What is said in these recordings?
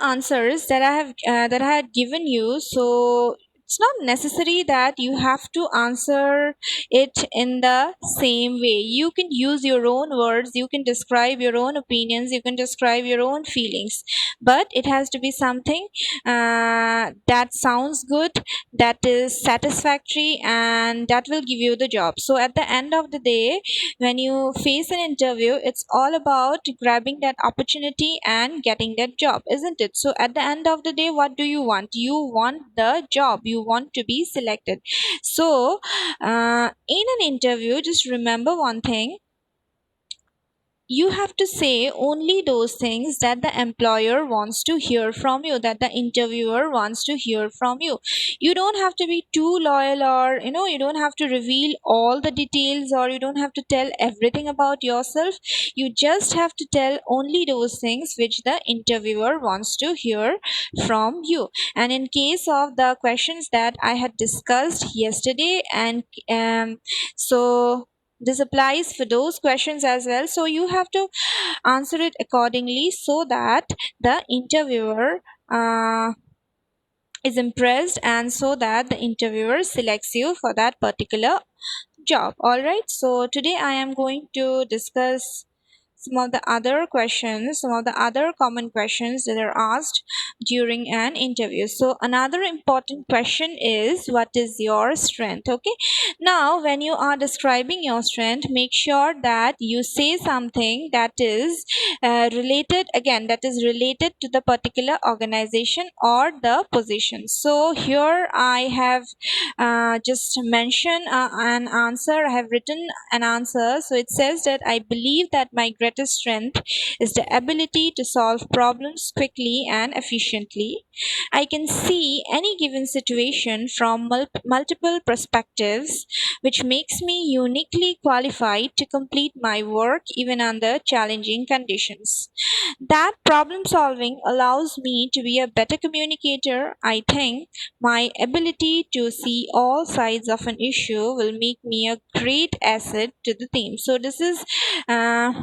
the answers that I had given you, so it's not necessary that you have to answer it in the same way. You can use your own words, you can describe your own opinions, you can describe your own feelings, but it has to be something that sounds good, that is satisfactory, and that will give you the job. So at the end of the day, when you face an interview, it's all about grabbing that opportunity and getting that job, isn't it? So at the end of the day, what do you want? You want the job, you want to be selected. So in an interview, just remember one thing: you have to say only those things that the employer wants to hear from you, that the interviewer wants to hear from you. You don't have to be too loyal, or you don't have to reveal all the details, or you don't have to tell everything about yourself. You just have to tell only those things which the interviewer wants to hear from you. And in case of the questions that I had discussed yesterday, and so this applies for those questions as well. So you have to answer it accordingly, so that the interviewer is impressed, and so that the interviewer selects you for that particular job. All right. So today I am going to discuss some of the other common questions that are asked during an interview. So another important question is, what is your strength? Okay. Now, when you are describing your strength, make sure that you say something that is related to the particular organization or the position. So here I have just mentioned an answer. I have written an answer. So it says that I believe that my greatest strength is the ability to solve problems quickly and efficiently. I can see any given situation from multiple perspectives, which makes me uniquely qualified to complete my work even under challenging conditions. That problem solving allows me to be a better communicator. I think my ability to see all sides of an issue will make me a great asset to the team. So, this is uh,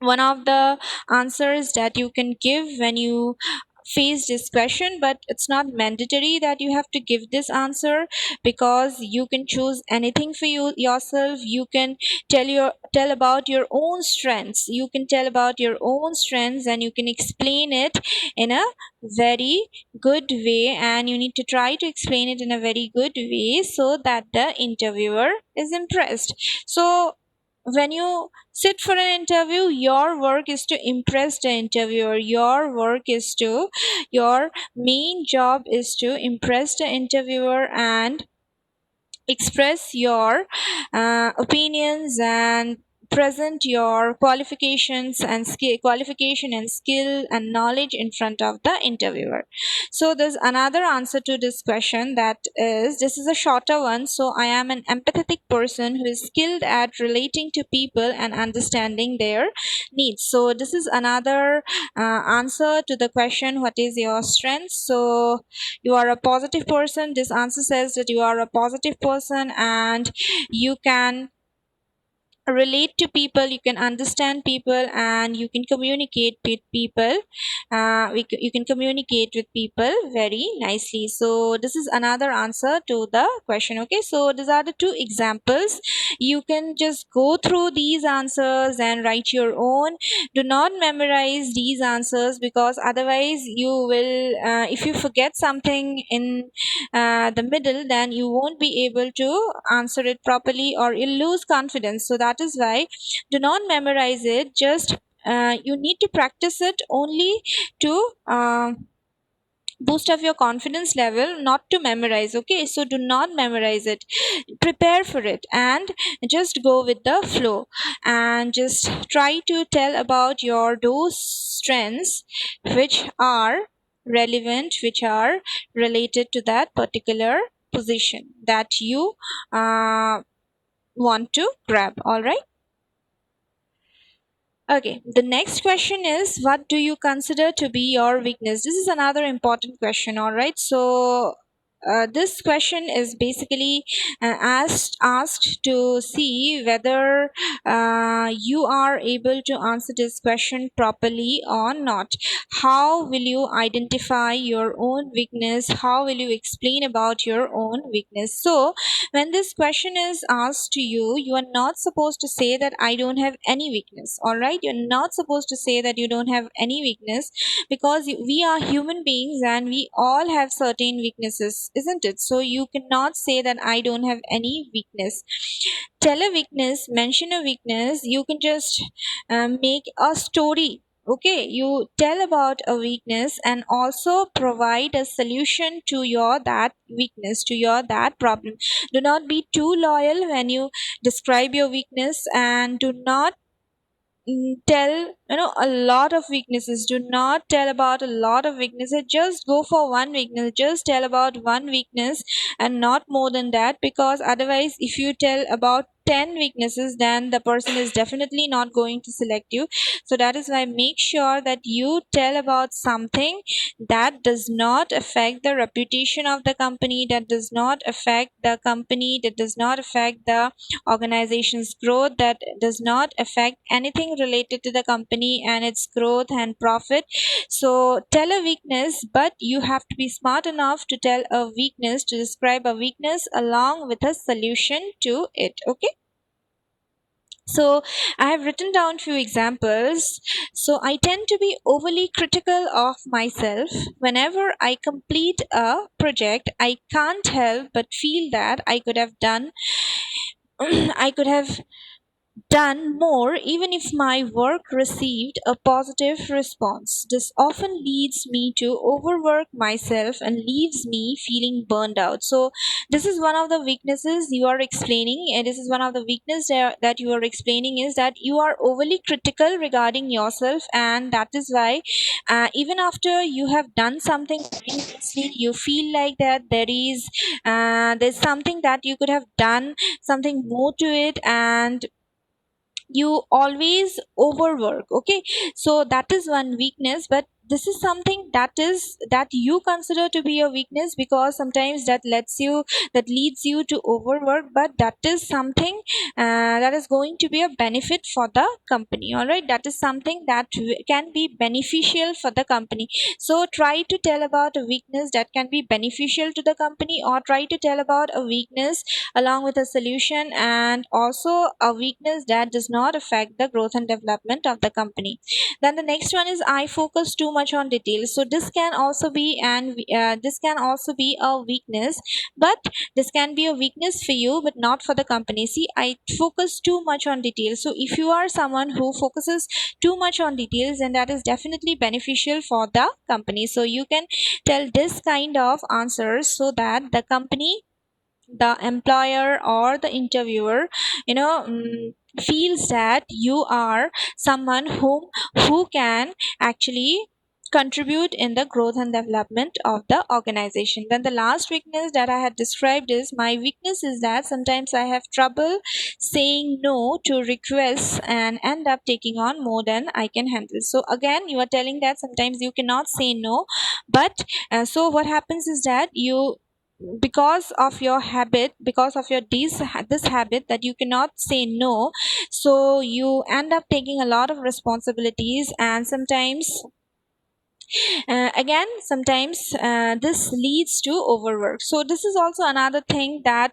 one of the answers that you can give when you face this question, but it's not mandatory that you have to give this answer, because you can choose anything for yourself. You can tell about your own strengths, you can tell about your own strengths, and you can explain it in a very good way, and you need to try to explain it in a very good way, so that the interviewer is impressed. So when you sit for an interview, your work is to impress the interviewer. Your main job is to impress the interviewer and express your opinions, and present your qualification and skill and knowledge in front of the interviewer. So there's another answer to this question, that is, this is a shorter one. So I am an empathetic person who is skilled at relating to people and understanding their needs. So this is another answer to the question, what is your strength? So you are a positive person. This answer says that you are a positive person, and you can relate to people, you can understand people, and you can communicate with people. You can communicate with people very nicely. So this is another answer to the question. Okay, so these are the two examples. You can just go through these answers and write your own. Do not memorize these answers, because otherwise you will if you forget something in the middle, then you won't be able to answer it properly, or you'll lose confidence. So that is why, do not memorize it. Just you need to practice it only to boost up your confidence level, not to memorize. Okay, so do not memorize it, prepare for it, and just go with the flow, and just try to tell about your those strengths which are relevant, which are related to that particular position that you uh, want to grab. All right. Okay, the next question is, what do you consider to be your weakness? This is another important question. All right, so this question is basically asked to see whether you are able to answer this question properly or not. How will you identify your own weakness? How will you explain about your own weakness? So when this question is asked to you, you are not supposed to say that I don't have any weakness. All right, you're not supposed to say that you don't have any weakness, because we are human beings and we all have certain weaknesses, isn't it? So you cannot say that I don't have any weakness. Tell a weakness, mention a weakness. You can just make a story. Okay, you tell about a weakness and also provide a solution to your that weakness, to your that problem. Do not be too loyal when you describe your weakness, and do not tell a lot of weaknesses. Do not tell about a lot of weaknesses. Just go for one weakness, just tell about one weakness and not more than that, because otherwise if you tell about 10 weaknesses, then the person is definitely not going to select you. So that is why make sure that you tell about something that does not affect the reputation of the company, that does not affect the company, that does not affect the organization's growth, that does not affect anything related to the company and its growth and profit. So tell a weakness, but you have to be smart enough to tell a weakness, to describe a weakness along with a solution to it. Okay, so I have written down few examples. So I tend to be overly critical of myself. Whenever I complete a project, I can't help but feel that I could have done I could have done more even if my work received a positive response. This often leads me to overwork myself and leaves me feeling burned out. So this is one of the weaknesses you are explaining, and this is one of the weakness that you are explaining, is that you are overly critical regarding yourself, and that is why even after you have done something very nicely, you feel like that there's something that you could have done something more to it, and you always overwork. Okay, so that is one weakness, but this is something that you consider to be a weakness, because sometimes that leads you to overwork, but that is something that is going to be a benefit for the company. All right, that is something that can be beneficial for the company. So try to tell about a weakness that can be beneficial to the company, or try to tell about a weakness along with a solution, and also a weakness that does not affect the growth and development of the company. Then the next one is I focus too much on details. So this can also be a weakness, but this can be a weakness for you but not for the company. See, I focus too much on details. So if you are someone who focuses too much on details, then that is definitely beneficial for the company. So you can tell this kind of answers so that the company, the employer or the interviewer, feels that you are someone who can actually contribute in the growth and development of the organization. Then the last weakness that I had described is, my weakness is that sometimes I have trouble saying no to requests and end up taking on more than I can handle. So again, you are telling that sometimes you cannot say no, but so what happens is that you, because of your habit, because of your this habit that you cannot say no, so you end up taking a lot of responsibilities, and sometimes again sometimes this leads to overwork. So this is also another thing that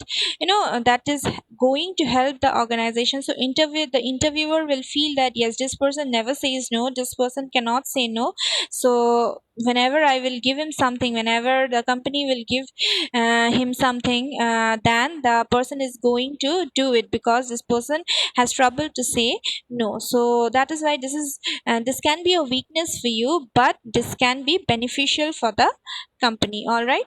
that is going to help the organization. So the interviewer will feel that yes, this person never says no, this person cannot say no. So whenever I will give him something, whenever the company will give him something, then the person is going to do it, because this person has trouble to say no. So that is why this can be a weakness for you, but this can be beneficial for the company. All right,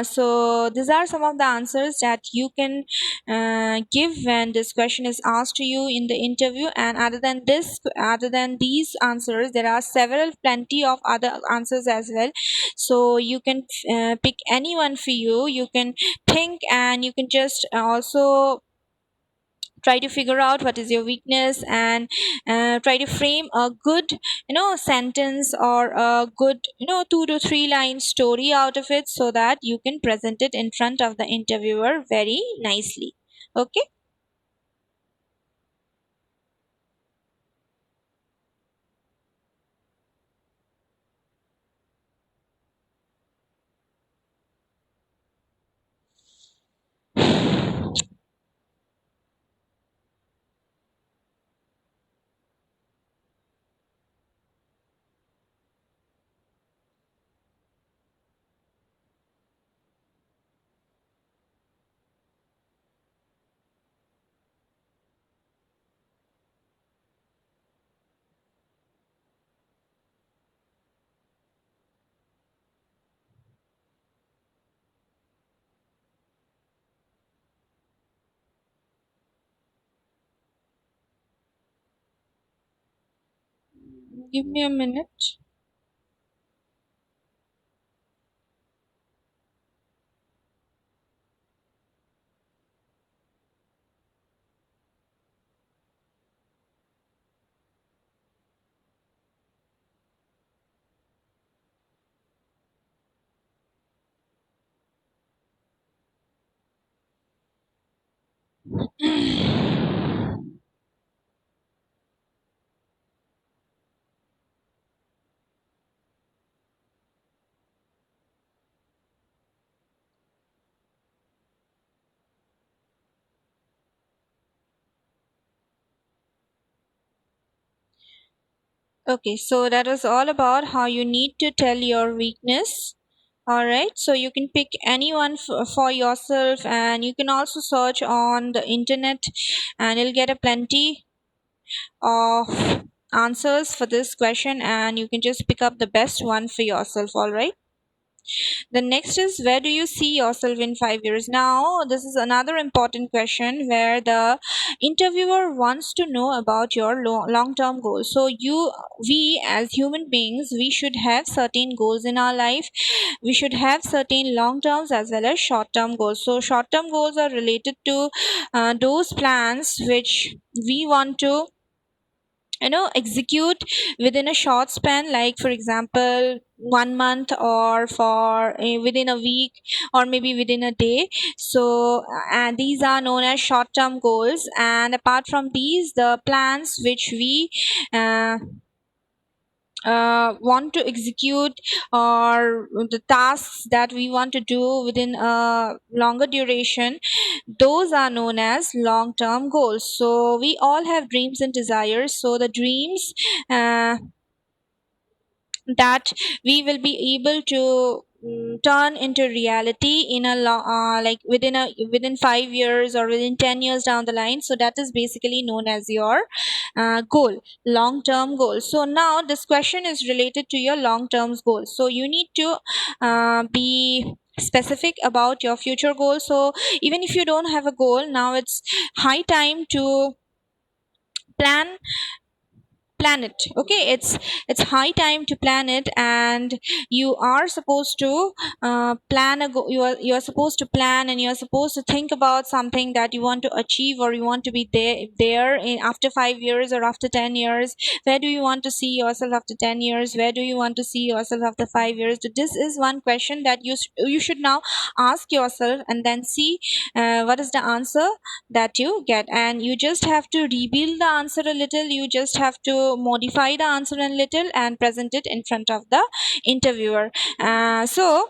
so these are some of the answers that you can give when this question is asked to you in the interview. And other than these answers, there are several plenty of other answers as well. So you can pick any one for you. You can think, and you can just also try to figure out what is your weakness, and try to frame a good sentence or a good 2 to 3 line story out of it, so that you can present it in front of the interviewer very nicely. Okay. Give me a minute. Okay, so that was all about how you need to tell your weakness. All right, so you can pick anyone for yourself, and you can also search on the internet, and you'll get a plenty of answers for this question, and you can just pick up the best one for yourself. All right. The next is, where do you see yourself in 5 years? Now, this is another important question where the interviewer wants to know about your long term goals. So, we as human beings, we should have certain goals in our life. We should have certain long terms as well as short term goals. So, short term goals are related to those plans which we want to execute within a short span, like for example 1 month, or for within a week, or maybe within a day. So and these are known as short term goals, and apart from these, the plans which we uh, want to execute, or the tasks that we want to do within a longer duration, those are known as long term goals. So we all have dreams and desires. So the dreams uh, that we will be able to turn into reality in a like within 5 years or within 10 years down the line, so that is basically known as your goal, long term goal. So now this question is related to your long term goals, so you need to be specific about your future goals. So even if you don't have a goal now, it's high time to plan planet. Okay, it's high time to plan it, and you are supposed to you are supposed to plan, and you are supposed to think about something that you want to achieve, or you want to be there in after 5 years or after 10 years. Where do you want to see yourself after 10 years? Where do you want to see yourself after 5 years? So this is one question that you should now ask yourself, and then see what is the answer that you get. And you just have to rebuild the answer a little, you just have to modify the answer a little and present it in front of the interviewer. So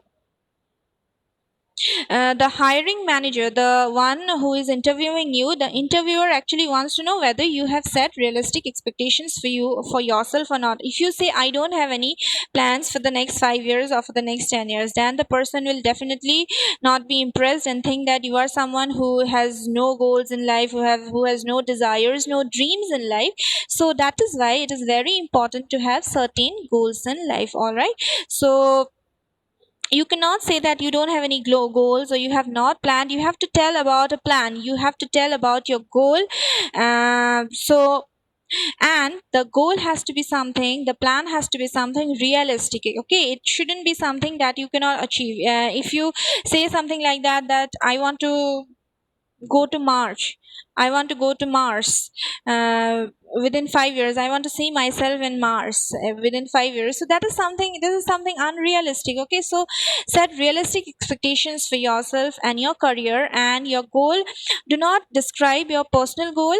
the hiring manager, the one who is interviewing you, the interviewer actually wants to know whether you have set realistic expectations for yourself or not. If you say I don't have any plans for the next 5 years or for the next 10 years, then the person will definitely not be impressed and think that you are someone who has no goals in life, who has no desires, no dreams in life. So that is why it is very important to have certain goals in life. All right. So you cannot say that you don't have any goals, or you have not planned. You have to tell about a plan, you have to tell about your goal. So and the goal has to be something, the plan has to be something realistic. Okay, it shouldn't be something that you cannot achieve. If you say something like that, that I want to go to Mars. I want to go to Mars. Within 5 years, I want to see myself in Mars within 5 years. So that is something. This is something unrealistic. Okay, so set realistic expectations for yourself and your career and your goal. Do not describe your personal goal.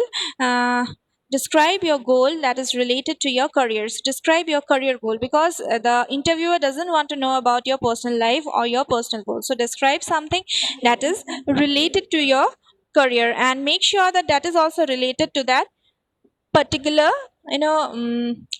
Describe your goal that is related to your career. So describe your career goal, because the interviewer doesn't want to know about your personal life or your personal goal. So describe something that is related to your career, and make sure that that is also related to that particular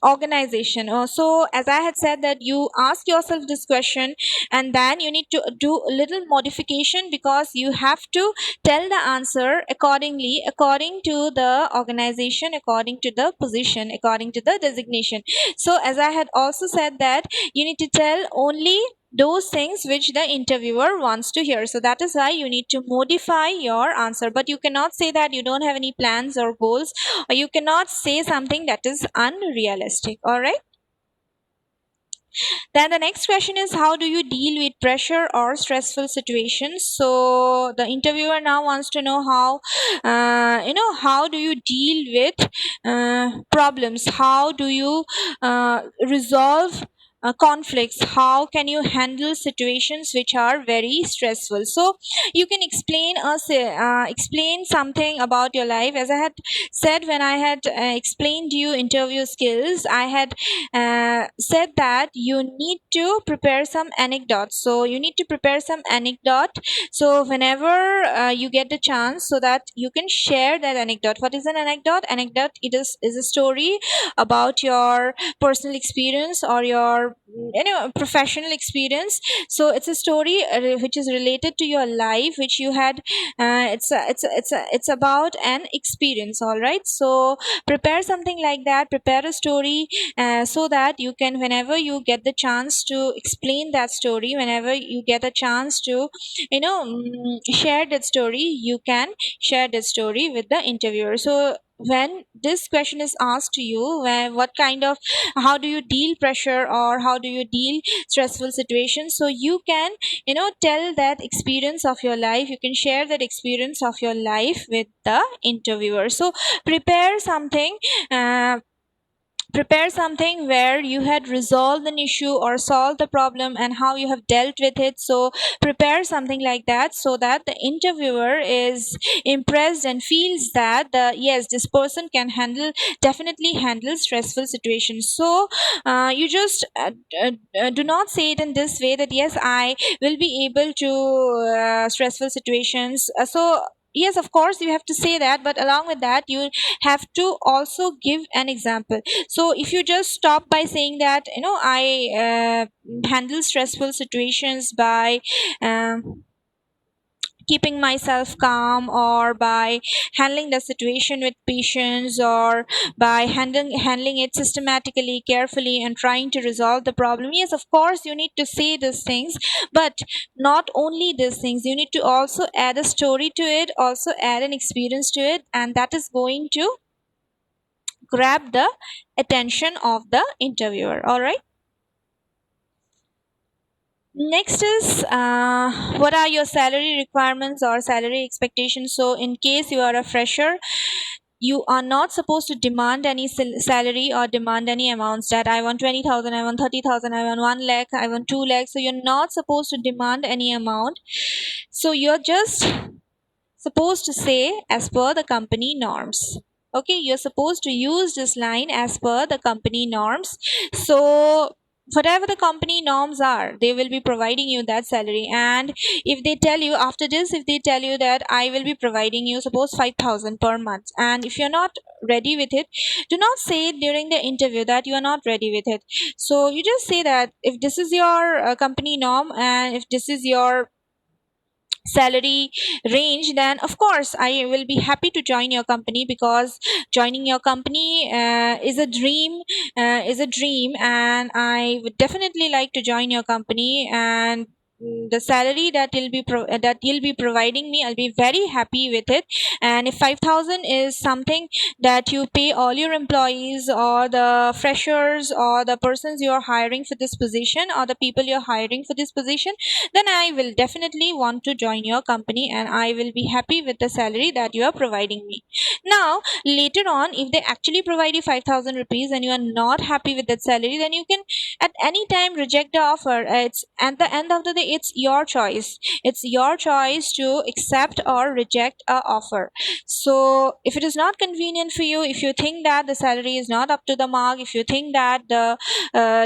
organization. So as I had said, that you ask yourself this question, and then you need to do a little modification, because you have to tell the answer accordingly, according to the organization, according to the position, according to the designation. So as I had also said, that you need to tell only those things which the interviewer wants to hear. So that is why you need to modify your answer, but you cannot say that you don't have any plans or goals, or you cannot say something that is unrealistic. All right. Then the next question is, how do you deal with pressure or stressful situations? So the interviewer now wants to know how, how do you deal with problems? How do you resolve conflicts? How can you handle situations which are very stressful? So you can explain something about your life. As I had said, when I had explained you interview skills, I had said that you need to prepare some anecdotes. So you need to prepare some anecdote, so whenever you get the chance, so that you can share that anecdote. What is an anecdote? Anecdote, it is a story about your personal experience or your professional experience. So it's a story which is related to your life, which you had. It's about an experience. All right. So prepare something like that, prepare a story, so that you can, whenever you get the chance to explain that story, whenever you get a chance to share that story, you can share that story with the interviewer. So when this question is asked to you, what kind of, how do you deal pressure, or how do you deal stressful situations, so you can tell that experience of your life, you can share that experience of your life with the interviewer. So prepare something, uh, prepare something where you had resolved an issue or solved the problem and how you have dealt with it. So prepare something like that, so that the interviewer is impressed and feels that yes, this person can definitely handle stressful situations. So you just do not say it in this way, that yes, I will be able to stressful situations. So yes, of course you have to say that, but along with that, you have to also give an example. So if you just stop by saying that I handle stressful situations by um, keeping myself calm, or by handling the situation with patience, or by handling it systematically, carefully, and trying to resolve the problem, yes, of course you need to say these things. But not only these things, you need to also add a story to it, also add an experience to it, and that is going to grab the attention of the interviewer. All right. Next is, what are your salary requirements or salary expectations? So in case you are a fresher, you are not supposed to demand any salary or demand any amounts, that I want 20,000, I want 30,000, I want 1 lakh, I want 2 lakhs. So you're not supposed to demand any amount. So you're just supposed to say as per the company norms. Okay, you're supposed to use this line as per the company norms. So whatever the company norms are, they will be providing you that salary. And if they tell you after this, if they tell you that I will be providing you suppose 5,000 per month, and if you're not ready with it, do not say it during the interview that you are not ready with it. So you just say that if this is your company norm, and if this is your salary range, then of course I will be happy to join your company, because joining your company is a dream, and I would definitely like to join your company. And the salary that you'll be providing me, I'll be very happy with it. And if 5,000 is something that you pay all your employees or the freshers or the persons you are hiring for this position or the people you're hiring for this position, then I will definitely want to join your company and I will be happy with the salary that you are providing me. Now later on, if they actually provide you 5,000 rupees and you are not happy with that salary, then you can at any time reject the offer. It's at the end of the day, it's your choice. It's your choice to accept or reject a offer. So if it is not convenient for you, if you think that the salary is not up to the mark, if you think that the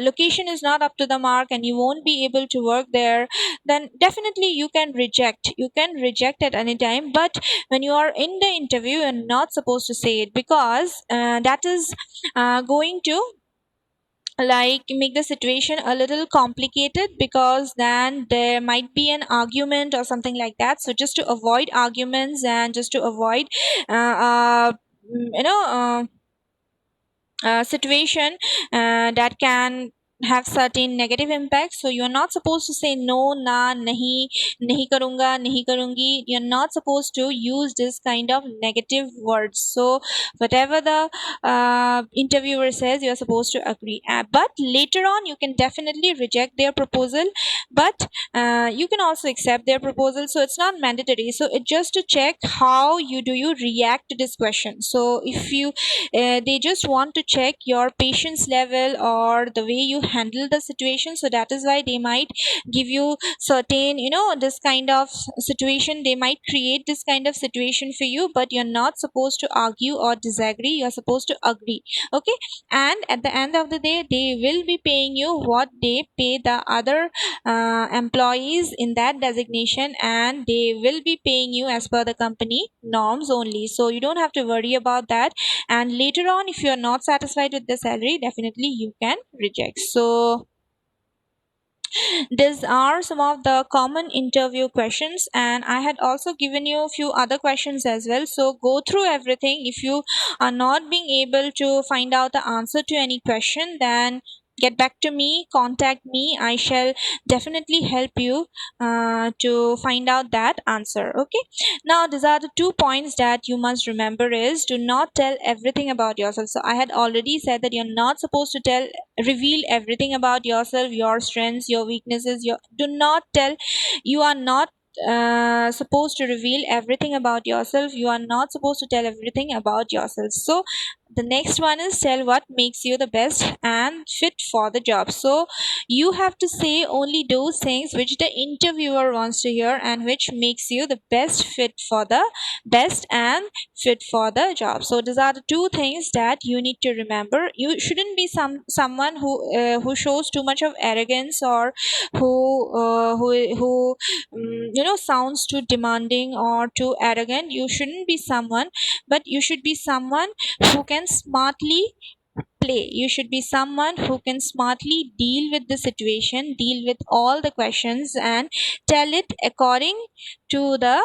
location is not up to the mark and you won't be able to work there, then definitely you can reject at any time. But when you are in the interview, you're not supposed to say it, because that is going to like make the situation a little complicated, because then there might be an argument or something like that. So just to avoid arguments and just to avoid uh, uh, you know situation that can have certain negative impacts, so you're not supposed to say no, na, nahi, nahi karunga, nahi karungi. You're not supposed to use this kind of negative words. So whatever the interviewer says, you're supposed to agree. But later on you can definitely reject their proposal, but you can also accept their proposal. So it's not mandatory. So it just to check how you react to this question. So if you they just want to check your patience level or the way you handle the situation. So that is why they might give you certain, this kind of situation. They might create this kind of situation for you, but you're not supposed to argue or disagree. You're supposed to agree. Okay. And at the end of the day, they will be paying you what they pay the other employees in that designation, and they will be paying you as per the company norms only. So you don't have to worry about that. And later on, if you're not satisfied with the salary, definitely you can reject. So these are some of the common interview questions, and I had also given you a few other questions as well. So go through everything. If you are not being able to find out the answer to any question, then get back to me, contact me. I shall definitely help you to find out that answer. Okay. Now these are the 2 points that you must remember: is do not tell everything about yourself. So I had already said that you're not supposed to reveal everything about yourself, your strengths, your weaknesses. Your Do not tell. You are not supposed to reveal everything about yourself. You are not supposed to tell everything about yourself. So the next one is tell what makes you the best and fit for the job. So you have to say only those things which the interviewer wants to hear and which makes you the best fit for the best and fit for the job. So these are the two things that you need to remember. You shouldn't be someone who shows too much of arrogance, or who sounds too demanding or too arrogant. You shouldn't be someone, but you should be someone who can smartly play. You should be someone who can smartly deal with the situation, deal with all the questions, and tell it according to the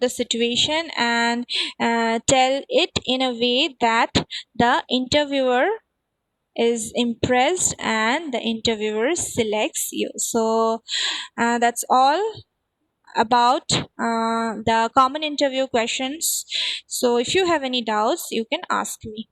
situation, and tell it in a way that the interviewer is impressed and the interviewer selects you. So that's all about the common interview questions. So if you have any doubts, you can ask me.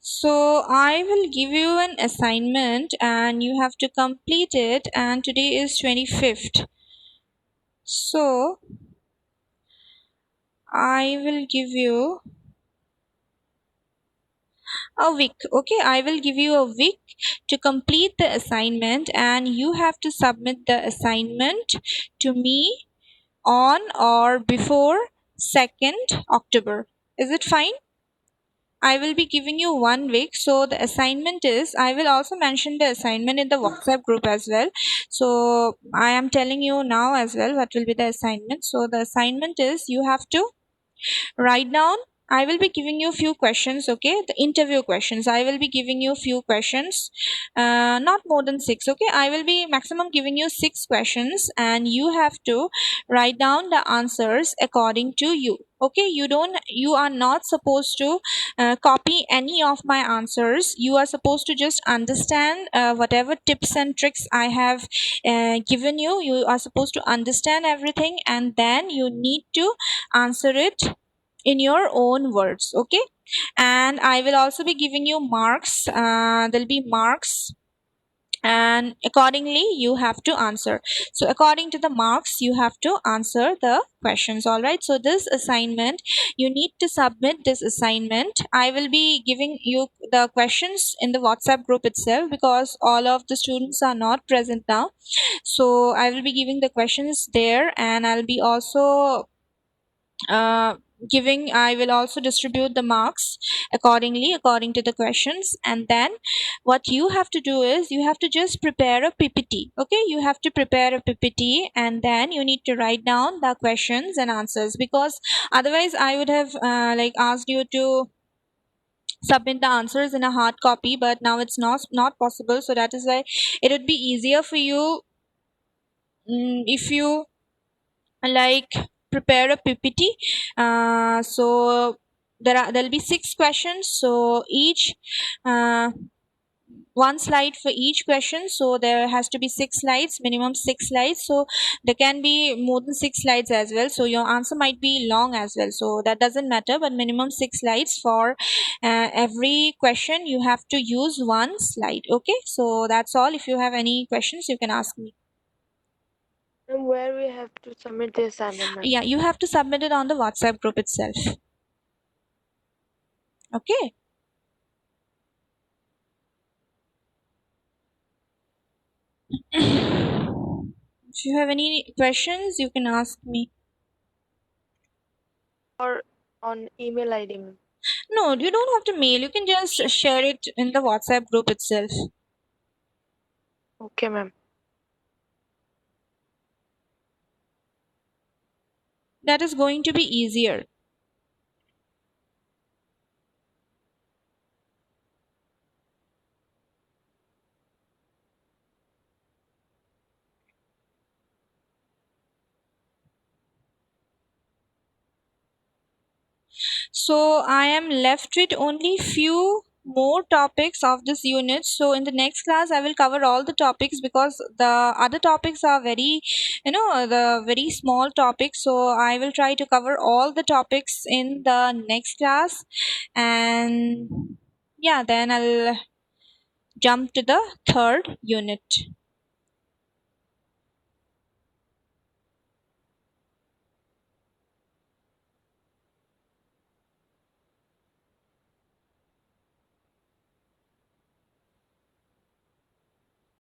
So I will give you an assignment and you have to complete it, and today is 25th. So I will give you a week. Okay, I will give you a week to complete the assignment, and you have to submit the assignment to me on or before 2nd October. Is it fine? I will be giving you 1 week. So the assignment is, I will also mention the assignment in the WhatsApp group as well. So I am telling you now as well what will be the assignment. So the assignment is, you have to write down I will be giving you few questions, okay? The interview questions. I will be giving you few questions, not more than six, okay? I will be maximum giving you six questions, and you have to write down the answers according to you. Okay, you are not supposed to copy any of my answers. You are supposed to just understand whatever tips and tricks I have given you. You are supposed to understand everything, and then you need to answer it in your own words, okay? And I will also be giving you marks. There'll be marks, and accordingly you have to answer. So according to the marks you have to answer the questions. All right, so this assignment, you need to submit this assignment. I will be giving you the questions in the WhatsApp group itself, because all of the students are not present now. So I will be giving the questions there, and I'll be also uh, giving I will also distribute the marks accordingly according to the questions. And then what you have to do is you have to just prepare a ppt. Okay, you have to prepare a ppt, and then you need to write down the questions and answers, because otherwise I would have like asked you to submit the answers in a hard copy, but now it's not possible. So that is why it would be easier for you, if you like prepare a ppt. So there'll be six questions, so each uh, one slide for each question, so there has to be six slides, minimum six slides. So there can be more than six slides as well, so your answer might be long as well, so that doesn't matter, but minimum six slides for every question. You have to use one slide. Okay, so that's all. If you have any questions you can ask me. And where we have to submit the assignment, ma'am? Yeah, you have to submit it on the WhatsApp group itself. Okay. If you have any questions, you can ask me. Or on email ID, ma'am? No, you don't have to mail. You can just share it in the WhatsApp group itself. Okay, ma'am. That is going to be easier. So I am left with only few more topics of this unit. So in the next class I will cover all the topics, because the other topics are very, the very small topics. So I will try to cover all the topics in the next class. And yeah, then I'll jump to the third unit.